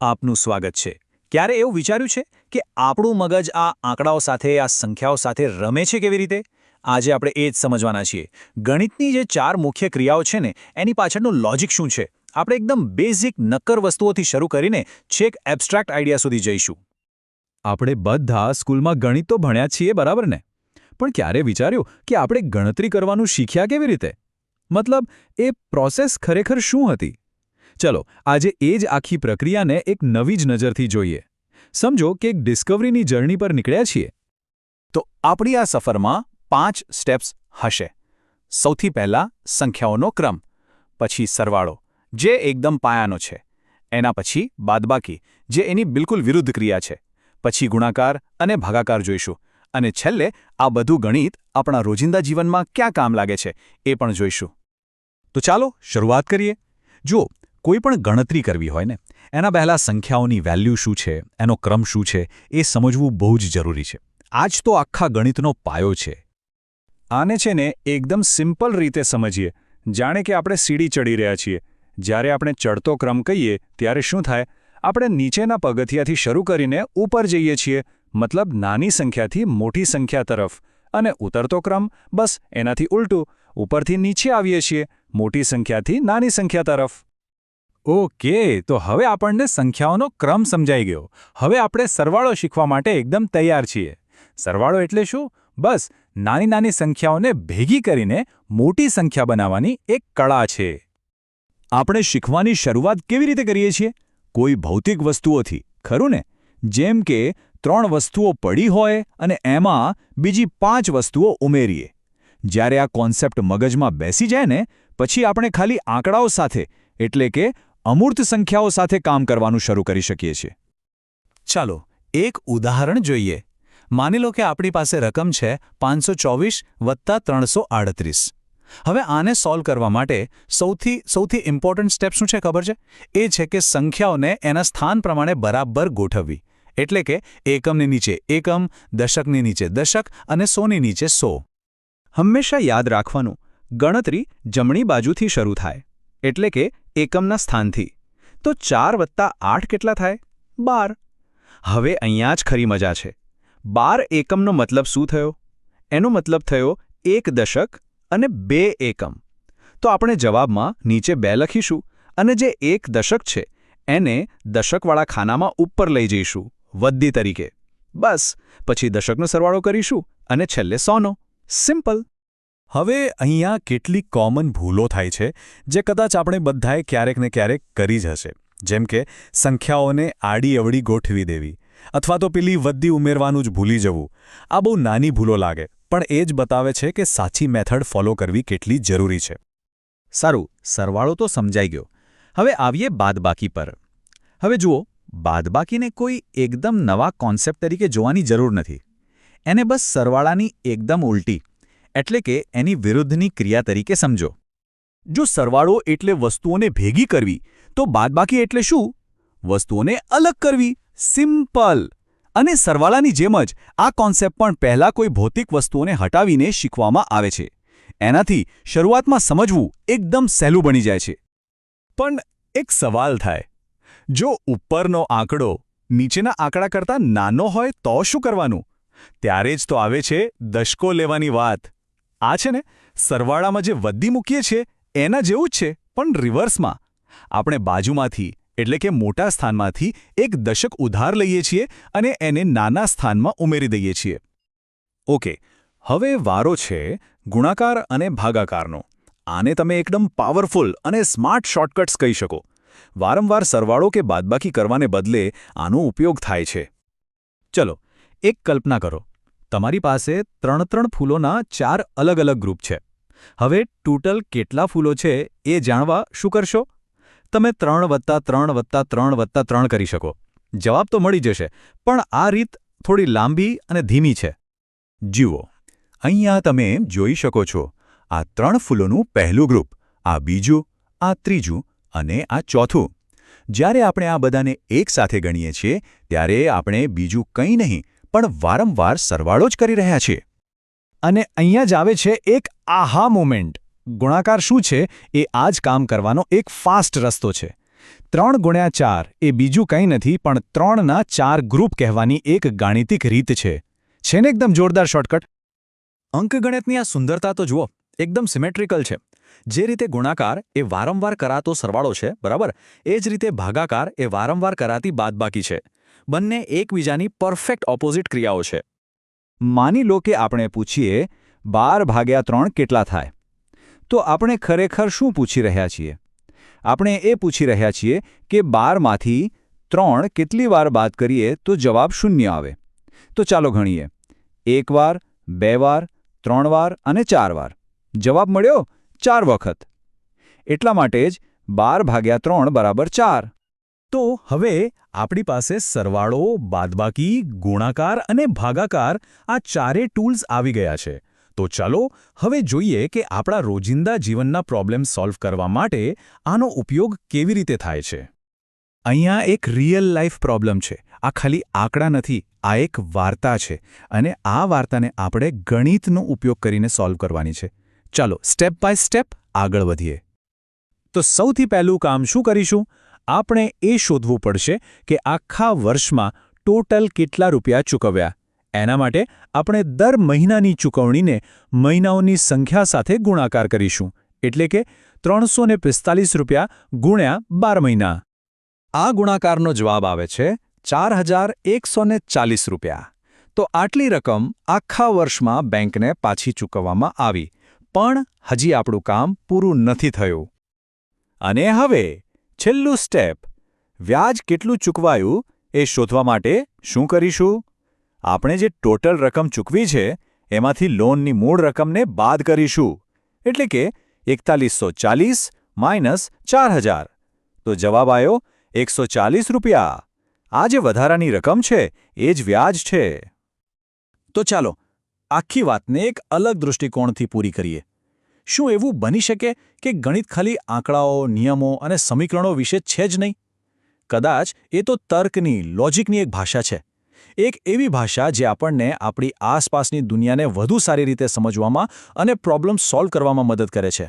આપનું સ્વાગત છે. ક્યારે એવું વિચાર્યું છે કે આપણું મગજ આ આંકડાઓ સાથે, આ સંખ્યાઓ સાથે રમે છે કેવી રીતે? આજે આપણે એ જ સમજવાના છીએ. ગણિતની જે 4 મુખ્ય ક્રિયાઓ છે ને, એની પાછળનું લોજિક શું છે? આપણે એકદમ બેઝિક નક્કર વસ્તુઓથી શરૂ કરીને છેક એબ્સ્ટ્રેક્ટ આઈડિયા સુધી જઈશું. આપણે બધા સ્કૂલમાં ગણિત તો ભણ્યા છીએ, બરાબર ને? પણ ક્યારે વિચાર્યું કે આપણે ગણતરી કરવાનું શીખ્યા કેવી રીતે? મતલબ, એ પ્રોસેસ ખરેખર શું હતી? ચલો, આજે એ જ આખી પ્રક્રિયાને એક નવી જ નજરથી જોઈએ. સમજો કે એક ડિસ્કવરીની જર્ની પર નીકળ્યા છીએ. તો આપણી આ સફરમાં 5 સ્ટેપ્સ હશે. સૌથી પહેલા સંખ્યાઓનો ક્રમ, પછી સરવાળો, જે એકદમ પાયાનો છે. એના પછી બાદબાકી, જે એની બિલકુલ વિરુદ્ધ ક્રિયા છે. પછી ગુણાકાર અને ભાગાકાર જોઈશું. અને છેલ્લે આ બધું ગણિત આપણા રોજિંદા જીવનમાં ક્યાં કામ લાગે છે એ પણ જોઈશું. તો ચાલો શરૂઆત કરીએ. જુઓ, કોઈ પણ ગણતરી કરવી હોય ને, એના પહેલાં સંખ્યાઓની વેલ્યુ શું છે, એનો ક્રમ શું છે, એ સમજવું બહુ જ જરૂરી છે. આ જ તો આખા ગણિતનો પાયો છે. આને છે ને એકદમ સિમ્પલ રીતે સમજીએ, જાણે કે આપણે સીડી ચડી રહ્યા છીએ. જ્યારે આપણે ચડતો ક્રમ કહીએ ત્યારે શું થાય? આપણે નીચેના પગથિયાથી શરૂ કરીને ઉપર જઈએ છીએ, મતલબ નાની સંખ્યાથી મોટી સંખ્યા તરફ. અને ઉતરતો ક્રમ બસ એનાથી ઉલટું, ઉપરથી નીચે આવીએ છીએ, મોટી સંખ્યાથી નાની સંખ્યા તરફ. ઓકે, તો હવે આપણને સંખ્યાઓનો ક્રમ સમજાઈ ગયો. હવે આપણે સરવાળો શીખવા માટે એકદમ તૈયાર છીએ. સરવાળો એટલે શું? બસ નાની નાની સંખ્યાઓને ભેગી કરીને મોટી સંખ્યા બનાવવાની એક કળા છે. આપણે શીખવાની શરૂઆત કેવી રીતે કરીએ છીએ? કોઈ ભૌતિક વસ્તુઓથી, ખરું ને? જેમ કે 3 વસ્તુઓ પડી હોય અને એમાં બીજી 5 વસ્તુઓ ઉમેરીએ. જ્યારે આ કોન્સેપ્ટ મગજમાં બેસી જાય ને, પછી આપણે ખાલી આંકડાઓ સાથે, એટલે કે અમૂર્ત સંખ્યાઓ સાથે કામ કરવાનું શરૂ કરી શકીએ છીએ. ચાલો એક ઉદાહરણ જોઈએ. માની લો કે આપણી પાસે રકમ છે 524 વત્તા 338. હવે આને સોલ્વ કરવા માટે સૌથી ઇમ્પોર્ટન્ટ સ્ટેપ શું છે ખબર છે? એ છે કે સંખ્યાઓને એના સ્થાન પ્રમાણે બરાબર ગોઠવવી. એટલે કે એકમની નીચે એકમ, દશકની નીચે દશક અને સોની નીચે સો. હંમેશા યાદ રાખવાનું, ગણતરી જમણી બાજુથી શરૂ થાય, એટલે કે એકમના સ્થાનથી. તો 4 વત્તા 8 કેટલા થાય? 12. હવે અહીંયા જ ખરી મજા છે. 12 એકમનો મતલબ શું થયો? એનો મતલબ થયો 1 દશક અને 2 એકમ. તો આપણે જવાબમાં નીચે 2 લખીશું અને જે 1 દશક છે એને દશકવાળા ખાનામાં ઉપર લઈ જઈશું, વદ્દી તરીકે. બસ, પછી દશકનો સરવાળો કરીશું અને છેલ્લે 100નો. સિમ્પલ. હવે અહીંયા કેટલીક કોમન ભૂલો થાય છે, જે કદાચ આપણે બધાએ ક્યારેક ને ક્યારેક કરી જ હશે. જેમ કે સંખ્યાઓને આડી અવળી ગોઠવી દેવી, અથવા તો પેલી વદ્દી ઉમેરવાનું જ ભૂલી જવું. આ બહુ નાની ભૂલો લાગે, પણ એ જ બતાવે છે કે સાચી મેથડ ફોલો કરવી કેટલી જરૂરી છે. સારું, સરવાળો તો સમજાઈ ગયો. હવે આવીએ બાદબાકી પર. હવે જુઓ, બાદબાકીને કોઈ એકદમ નવા કોન્સેપ્ટ તરીકે જોવાની જરૂર નથી. એને બસ સરવાળાની એકદમ ઉલટી, એટલે કે એની વિરુદ્ધની ક્રિયા તરીકે સમજો. જો સરવાળો એટલે વસ્તુઓને ભેગી કરવી, તો બાદબાકી એટલે શું? વસ્તુઓને અલગ કરવી. સિમ્પલ. અને સરવાળાની જેમ જ આ કોન્સેપ્ટ પણ પહેલાં કોઈ ભૌતિક વસ્તુઓને હટાવીને શીખવામાં આવે છે. એનાથી શરૂઆતમાં સમજવું એકદમ સહેલું બની જાય છે. પણ એક સવાલ થાય, જો ઉપરનો આંકડો નીચેના આંકડા કરતાં નાનો હોય તો શું કરવાનું? ત્યારે જ તો આવે છે દશકો લેવાની વાત. આ છે ને, સરવાળામાં જે વદ્દી મૂકીએ છીએ એના જેવું જ છે, પણ રિવર્સમાં. આપણે બાજુમાંથી, એટલે કે મોટા સ્થાનમાંથી એક દશક ઉધાર લઈએ છીએ અને એને નાના સ્થાનમાં ઉમેરી દઈએ છીએ. ઓકે, હવે વારો છે ગુણાકાર અને ભાગાકારનો. આને તમે એકદમ પાવરફુલ અને સ્માર્ટ શોર્ટકટ્સ કહી શકો. વારંવાર સરવાળો કે બાદબાકી કરવાને બદલે આનો ઉપયોગ થાય છે. ચલો, એક કલ્પના કરો. તમારી પાસે 3 ફૂલોના 4 અલગ અલગ ગ્રુપ છે. હવે ટોટલ કેટલા ફૂલો છે એ જાણવા શું કરશો? તમે 3 વત્તા 3 વત્તા 3 વત્તા 3 કરી શકો. જવાબ તો મળી જશે, પણ આ રીત થોડી લાંબી અને ધીમી છે. જુઓ, અહીંયા તમે જોઈ શકો છો, આ 3 ફૂલોનું પહેલું ગ્રુપ, આ બીજું, આ ત્રીજું અને આ ચોથું. જ્યારે આપણે આ બધાને એકસાથે ગણીએ છીએ ત્યારે આપણે બીજું કંઈ નહીં પણ વારંવાર સરવાળો જ કરી રહ્યા છીએ. અને અહીંયા જ આવે છે એક આહા મોમેન્ટ. ગુણાકાર શું છે એ આ જ કામ કરવાનો એક ફાસ્ટ રસ્તો છે. 3 ગુણ્યા 4 એ બીજું કંઈ નથી પણ 3ના 4 ગ્રુપ કહેવાની એક ગાણિતિક રીત છે. છે ને એકદમ જોરદાર શોર્ટકટ? અંકગણિતની આ સુંદરતા તો જુઓ, એકદમ સિમેટ્રિકલ છે. જે રીતે ગુણાકાર એ વારંવાર કરાતો સરવાળો છે, બરાબર, એ જ રીતે ભાગાકાર એ વારંવાર કરાતી બાદબાકી છે. બંને એકબીજાની પરફેક્ટ ઓપોઝિટ ક્રિયાઓ છે. માની લો કે આપણે પૂછીએ 12/3 કેટલા થાય? તો આપણે ખરેખર શું પૂછી રહ્યા છીએ? આપણે એ પૂછી રહ્યા છીએ કે 12માંથી 3 કેટલી વાર બાદ કરીએ તો જવાબ 0 આવે. તો ચાલો ગણીએ. 1 વાર, 2 વાર, 3 વાર અને 4 વાર. જવાબ મળ્યો 4 વખત. એટલા માટે જ 12/3 બરાબર 4. તો હવે આપણી પાસે સરવાળો, બાદબાકી, ગુણાકાર અને ભાગાકાર આ ચારે ટૂલ્સ આવી ગયા છે. તો ચાલો હવે જોઈએ કે આપણા રોજિંદા જીવનના પ્રોબ્લેમ સોલ્વ કરવા માટે આનો ઉપયોગ કેવી રીતે થાય છે. અહીંયા એક રિયલ લાઈફ પ્રોબ્લેમ છે. આ ખાલી આંકડા નથી, આ એક વાર્તા છે અને આ વાર્તાને આપણે ગણિતનો ઉપયોગ કરીને સોલ્વ કરવાની છે. ચાલો સ્ટેપ બાય સ્ટેપ આગળ વધીએ. તો સૌથી પહેલું કામ શું કરીશું? આપણે એ શોધવું પડશે કે આખા વર્ષમાં ટોટલ કેટલા રૂપિયા ચૂકવ્યા. એના માટે આપણે દર મહિનાની ચૂકવણીને મહિનાઓની સંખ્યા સાથે ગુણાકાર કરીશું. એટલે કે 345 રૂપિયા ગુણ્યા 12 મહિના. આ ગુણાકારનો જવાબ આવે છે 4140 રૂપિયા. તો આટલી રકમ આખા વર્ષમાં બેંકને પાછી ચૂકવવામાં આવી. પણ હજી આપણું કામ પૂરું નથી થયું. અને હવે છેલ્લું સ્ટેપ, વ્યાજ કેટલું ચૂકવાયું એ શોધવા માટે શું કરીશું? આપણે જે ટોટલ રકમ ચૂકવી છે એમાંથી લોનની મૂળ રકમને બાદ કરીશું. એટલે કે 4140 માઇનસ 4000. તો જવાબ આવ્યો 140 રૂપિયા. આ જે વધારાની રકમ છે એ જ વ્યાજ છે. તો ચાલો આખી વાતને એક અલગ દૃષ્ટિકોણથી પૂરી કરીએ. શું એવું બની શકે કે ગણિત ખાલી આંકડાઓ, નિયમો અને સમીકરણો વિશે છે જ નહીં? કદાચ એ તો તર્કની, લોજિકની એક ભાષા છે. એક એવી ભાષા જે આપણને આપણી આસપાસની દુનિયાને વધુ સારી રીતે સમજવામાં અને પ્રોબ્લેમ સોલ્વ કરવામાં મદદ કરે છે.